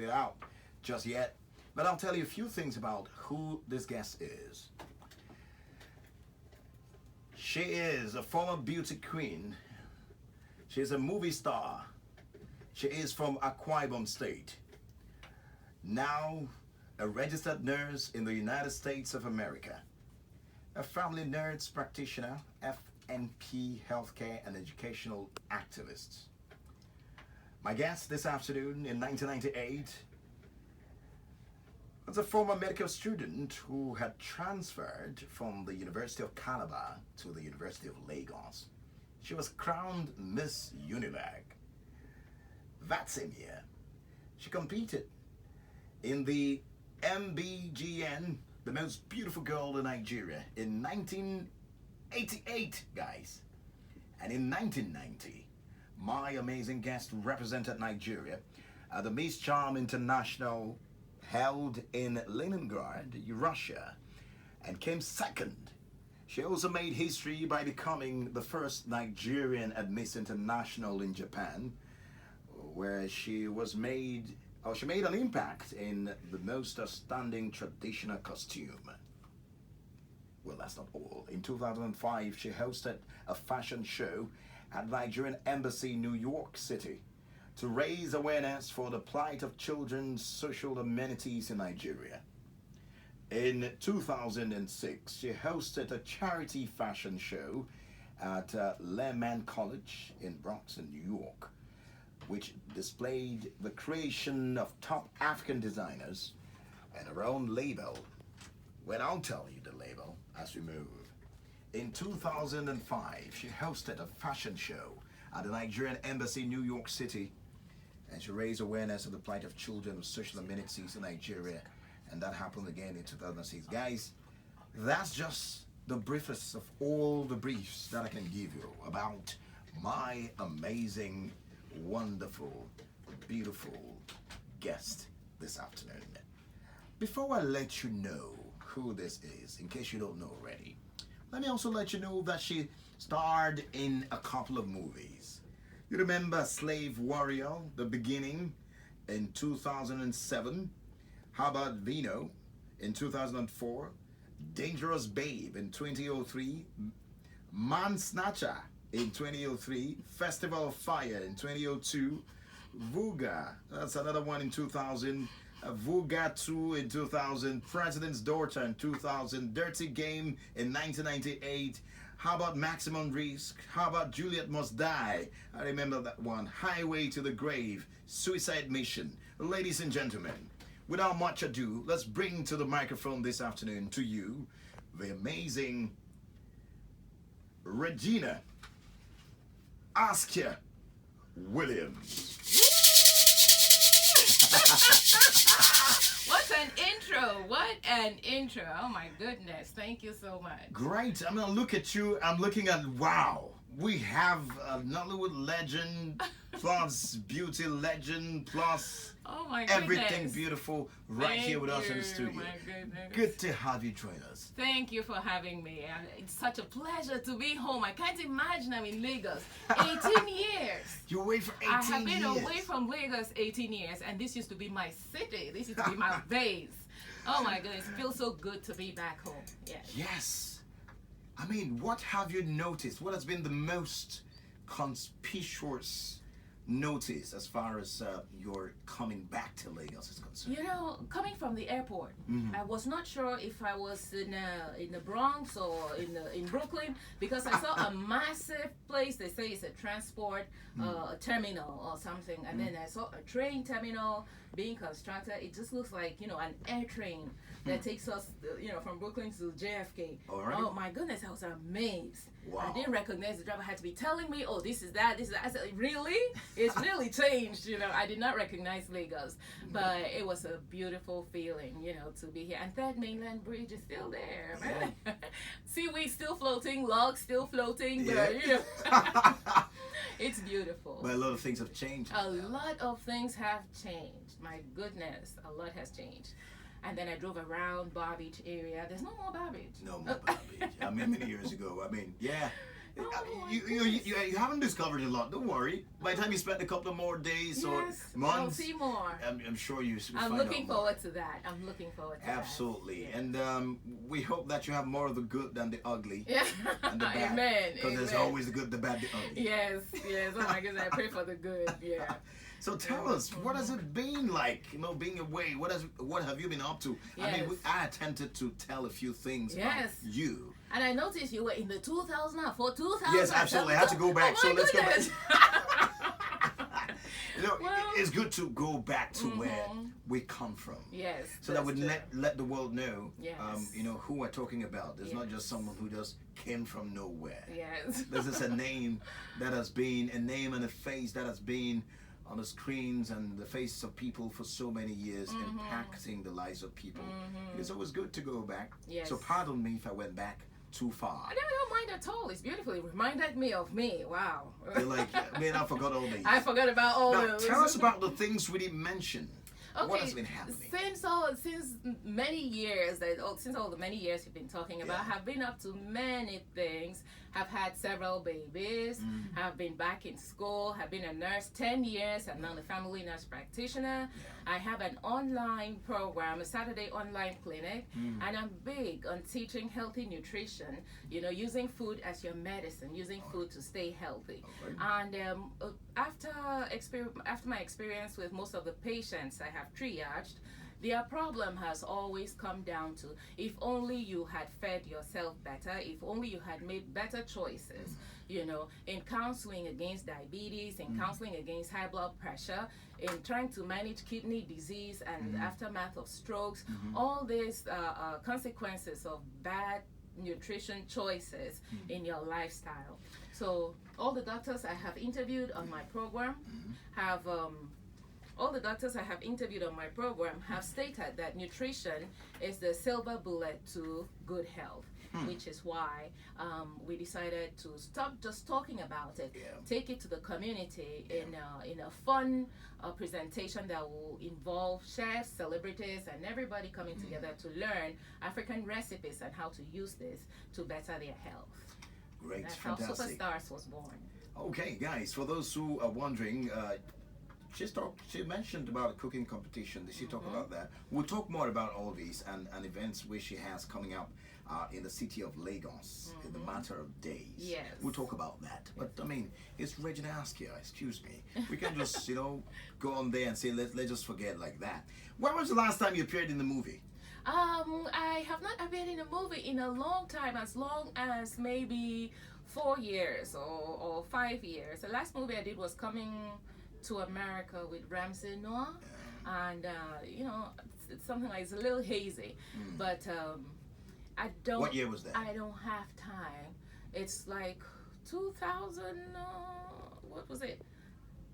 it out just yet. But I'll tell you a few things about who this guest is. She is a former beauty queen. She is a movie star. She is from Akwa Ibom State. Now a registered nurse in the United States of America. A family nurse practitioner, FNP healthcare and educational activist. My guest this afternoon in 1998 was a former medical student who had transferred from the University of Calabar to the University of Lagos. She was crowned Miss Unilag. That same year, she competed in the MBGN, the most beautiful girl in Nigeria, in 1988, guys. And in 1990, my amazing guest represented Nigeria at the Miss Charm International held in Leningrad, Russia, and came second. She also made history by becoming the first Nigerian at Miss International in Japan, where she made an impact in the most outstanding traditional costume. Well, that's not all. In 2005, she hosted a fashion show at Nigerian Embassy, New York City, to raise awareness for the plight of children's social amenities in Nigeria. In 2006, she hosted a charity fashion show at Lehman College in Bronx, in New York, which displayed the creation of top African designers and her own label. Well, I'll tell you the label as we move. In 2005, she hosted a fashion show at the Nigerian Embassy, New York City, and she raised awareness of the plight of children with social amenities in Nigeria, and that happened again in 2006. Guys, that's just the briefest of all the briefs that I can give you about my amazing, wonderful, beautiful guest this afternoon. Before I let you know who this is, in case you don't know already, let me also let you know that she starred in a couple of movies. You remember Slave Warrior, The Beginning, in 2007, How About Vino in 2004, Dangerous Babe in 2003, Man Snatcher in 2003, Festival of Fire in 2002, Vuga, that's another one in 2000, Vuga 2 in 2000, President's Daughter in 2000, Dirty Game in 1998, how about Maximum Risk, how about Juliet Must Die, I remember that one, Highway to the Grave, Suicide Mission. Ladies and gentlemen, without much ado, let's bring to the microphone this afternoon to you the amazing Regina Askia Williams. What an intro! What an intro! Oh my goodness! Thank you so much. Great. I'm gonna look at you. I'm looking at, wow. We have a Nollywood legend plus beauty legend plus Oh my goodness. everything beautiful right here with us in the studio. My goodness. Good to have you join us. Thank you for having me. It's such a pleasure to be home. I can't imagine I'm in Lagos. 18 years. You're away for 18 years. I have been away from Lagos 18 years, and this used to be my city. This used to be my base. Oh my goodness, it feels so good to be back home. Yes. Yes. I mean, what have you noticed? What has been the most conspicuous notice as far as your coming back to Lagos is concerned? You know, coming from the airport, I was not sure if I was in the Bronx or in Brooklyn, because I saw a massive place. They say it's a transport terminal or something, and then I saw a train terminal being constructed. It just looks like, you know, an air train that takes us, you know, from Brooklyn to JFK. All right. Oh my goodness, I was amazed. Wow. I didn't recognize the driver. Had to be telling me, oh, this is that, this is that. I said, really? It's really changed, you know. I did not recognize Lagos, but it was a beautiful feeling, you know, to be here. And Third Mainland Bridge is still there, man. Yeah. Seaweed still floating, logs still floating, but, Yeah. you know, it's beautiful. But a lot of things have changed. A lot of things have changed. My goodness, a lot has changed. And then I drove around Bar Beach area. There's no more Bar Beach. No more Bar Beach. I mean, many years ago. I mean, yeah. Oh, my you, goodness. you haven't discovered a lot. Don't worry. By the time you spend a couple of more days or Yes, I'll months, see more. I'm sure you will I'm find looking out more. forward to that. I'm looking forward to Absolutely. that. And we hope that you have more of the good than the ugly Yeah. and the bad. Amen. Because there's Amen. always the good, the bad, the ugly. Yes, yes. Oh my goodness, I pray for the good. Yeah. So tell us, what has it been like, being away? What have you been up to? I mean, Yes. I attempted to tell a few things about Yes. you. And I noticed you were in the 2004, 2000. Yes, absolutely. I had to go back. Oh So my let's go back. goodness. Well- It's good to go back to where we come from. Yes. So that would that's true. let the world know, Yes. who we're talking about. There's not just Yes. someone who just came from nowhere. Yes. This is a name that has been, a name and a face that has been on the screens and the faces of people for so many years, impacting the lives of people. It's always good to go back. Yes. So pardon me if I went back too far. I don't mind at all. It's beautiful. It reminded me of me. Wow. You're like, man, I forgot all these. I forgot about all Now, those. tell us about the things we didn't mention. Okay, What has been happening? Since many years, since all the many years you've been talking about, Yeah. have been up to many things. Have had several babies. Have been back in school. Have been a nurse 10 years. I'm now a family nurse practitioner. I have an online program, a Saturday online clinic, and I'm big on teaching healthy nutrition. Using food as your medicine, using food to stay healthy. Alright. And after my experience with most of the patients I have triaged, their problem has always come down to, if only you had fed yourself better, if only you had made better choices, in counseling against diabetes, in counseling against high blood pressure, in trying to manage kidney disease and the aftermath of strokes, all these consequences of bad nutrition choices in your lifestyle. So all the doctors I have interviewed on my program have stated that nutrition is the silver bullet to good health, which is why we decided to stop just talking about it, take it to the community in a fun presentation that will involve chefs, celebrities, and everybody coming together to learn African recipes and how to use this to better their health. Great, That's how fantastic. Superstars was born. Okay, guys, for those who are wondering, she mentioned about a cooking competition. Did she talk about that? We'll talk more about all these and events which she has coming up in the city of Lagos in the matter of days. Yes. We'll talk about that. But I mean, it's Regina Askia, excuse me. We can just, go on there and say, let's just forget like that. When was the last time you appeared in the movie? I have not appeared in a movie in a long time, as long as maybe 4 years or 5 years. The last movie I did was Coming to America with Ramsey Noah, and it's something like, it's a little hazy, but I don't. What year was that? I don't have time. It's like 2000. What was it?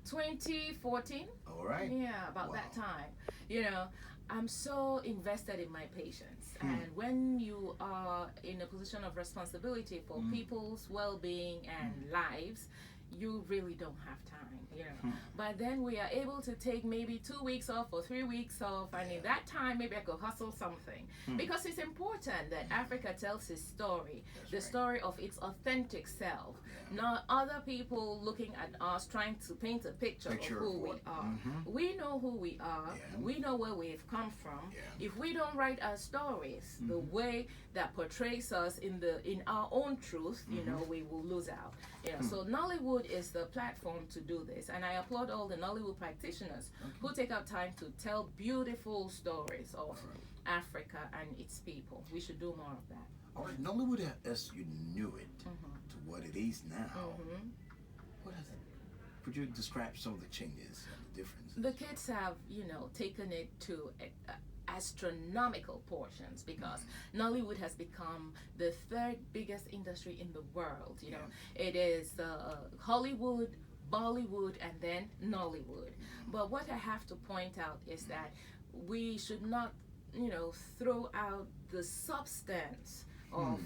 2014. All right. Yeah, about that time. I'm so invested in my patients, and when you are in a position of responsibility for people's well-being and lives, you really don't have time. But then we are able to take maybe 2 weeks off or 3 weeks off, and in that time maybe I could hustle something, because it's important that Africa tells its story, the story of its authentic self, not other people looking at us trying to paint a picture of who we are. We know who we are. We know where we've come from. If we don't write our stories the way that portrays us in our own truth, we will lose out. So Nollywood is the platform to do this, and I applaud all the Nollywood practitioners who take out time to tell beautiful stories of Africa and its people. We should do more of that. All right, Nollywood as you knew it to what it is now. What has it? Could you describe some of the changes and the differences? The kids have, taken it to astronomical portions, because Nollywood has become the third biggest industry in the world. It is Hollywood, Bollywood, and then Nollywood. But what I have to point out is that we should not, throw out the substance of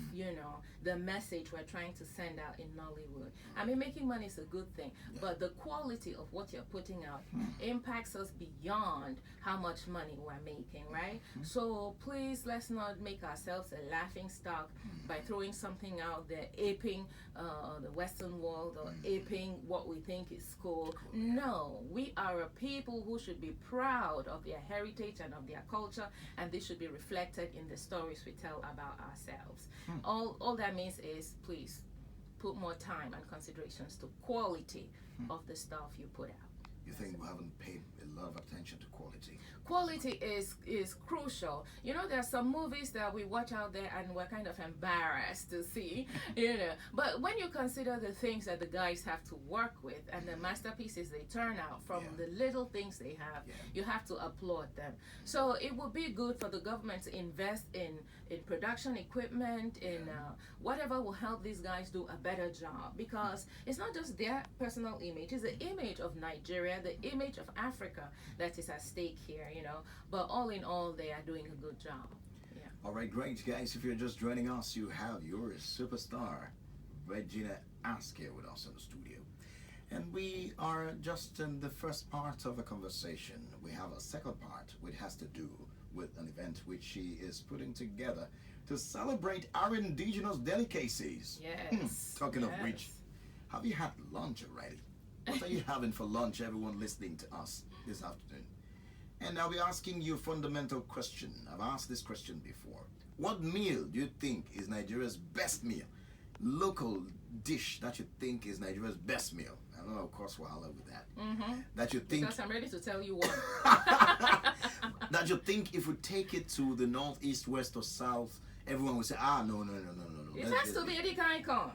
the message we're trying to send out in Nollywood. I mean, making money is a good thing, but the quality of what you're putting out impacts us beyond how much money we're making, right? So please, let's not make ourselves a laughing stock by throwing something out there, aping the Western world or aping what we think is cool. No, we are a people who should be proud of their heritage and of their culture, and this should be reflected in the stories we tell about ourselves. All that means is, please put more time and considerations to quality of the stuff you put out. You think we haven't paid a lot of attention to quality? Quality is crucial. There are some movies that we watch out there and we're kind of embarrassed to see, But when you consider the things that the guys have to work with and the masterpieces they turn out from the little things they have, you have to applaud them. So it would be good for the government to invest in production equipment, in whatever will help these guys do a better job, because it's not just their personal image, it's the image of Nigeria, the image of Africa that is at stake here, but all in all, they are doing a good job. All right, great, guys. If you're just joining us, you have your superstar Regina Ask here with us in the studio, and we are just in the first part of a conversation. We have a second part which has to do with an event which she is putting together to celebrate our indigenous delicacies. Yes. Talking of which, have you had lunch already? What are you having for lunch, everyone listening to us this afternoon? And I'll be asking you a fundamental question. I've asked this question before. What meal do you think is Nigeria's best meal? Local dish that you think is Nigeria's best meal? I don't know, of course, we'll holler with that. That you think... Because I'm ready to tell you one. That you think if we take it to the north, east, west, or south, everyone will say, no. It has to be Edikaikong.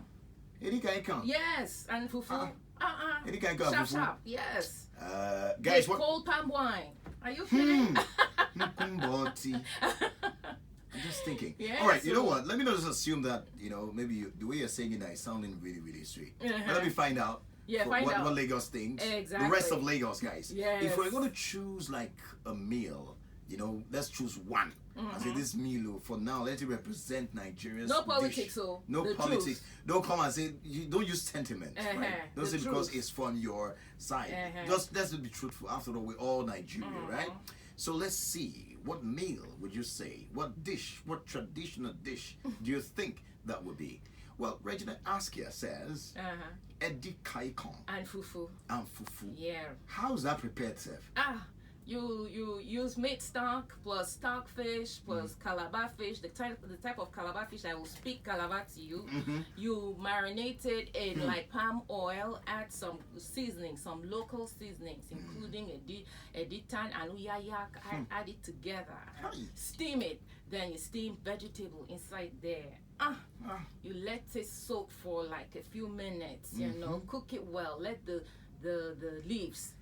Edikaikong? Yes, and fufu. Edikaikong and fufu? Sharp, yes. Guys, with cold palm wine. Are you kidding? I'm just thinking. Yeah, all right, you know what? Let me not just assume that, maybe the way you're saying it is sounding really, really sweet. But let me find out. Yeah, what Lagos thinks. Exactly. The rest of Lagos, guys. Yes. If we're going to choose like a meal, let's choose one. I say this meal, for now, let it represent Nigeria's No politics, dish. so no the politics. Truth. Don't come and say, don't use sentiment. Right? Don't say because it's from your side. Just let's be truthful. After all, we're all Nigeria, right? So let's see, what meal would you say? What dish, what traditional dish do you think that would be? Well, Regina Askia says, Edikaikong. And fufu. And fufu. Yeah. How's that prepared, Seth? You use meat stock plus stockfish plus calabar fish, the type of calabar fish I will speak Calabar to you. You marinate it in like palm oil, add some seasoning, some local seasonings, including editan and uyayak, add it together, steam it, then you steam vegetable inside there. You let it soak for like a few minutes, cook it well, let the leaves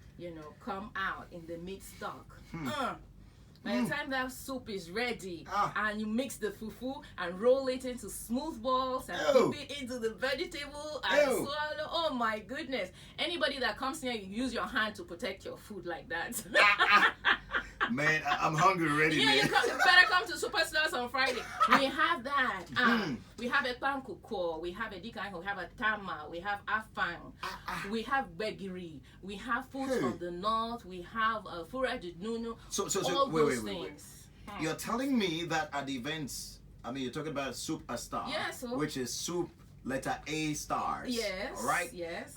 come out in the meat stock. By the time that soup is ready, and you mix the fufu and roll it into smooth balls and dip it into the vegetable and swallow. Oh my goodness. Anybody that comes here, you use your hand to protect your food like that. Man, I'm hungry already. Yeah, man. you better come to Superstars on Friday. We have that. We have a pankuko, we have a dikai, we have a tama, we have afang, we have begiri, we have foods from the north, we have furaj nunu. So wait. You're telling me that at the events, you're talking about Soup a Star, which is soup letter A stars. Yes. All right. Yes.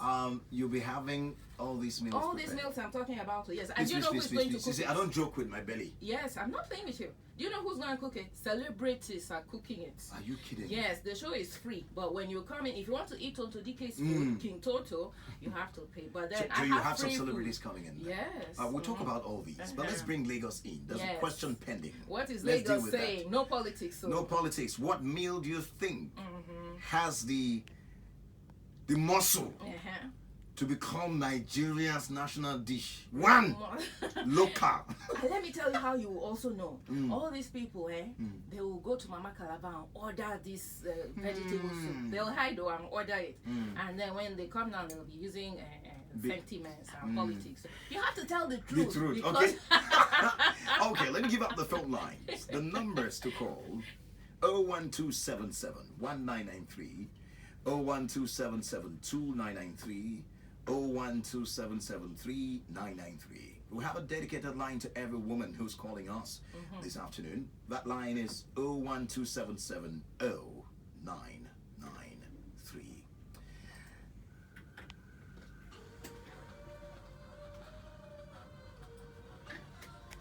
You'll be having all these meals. All these meals I'm talking about. Yes. And do you know who's going to cook it? I don't joke with my belly. Yes, I'm not playing with you. Do you know who's going to cook it? Celebrities are cooking it. Are you kidding? Yes, the show is free, but when you come in, if you want to eat Tonto DK's food, King Toto, you have to pay. But then so you have some celebrities coming in. Yes. We'll talk about all these, but let's bring Lagos in. There's a question pending. What is Lagos saying? No politics. So. No politics. What meal do you think has the muscle to become Nigeria's national dish? One, local. Let me tell you how you will also know. All these people, they will go to Mama Calabar and order this vegetable soup. They'll hide and order it. And then when they come down, they'll be using sentiments and politics. You have to tell the truth. The truth, okay. Okay, let me give up the phone lines. The numbers to call 01277 1993, 01277 2993, 01277 3993. We have a dedicated line to every woman who's calling us this afternoon. That line is 01277 09.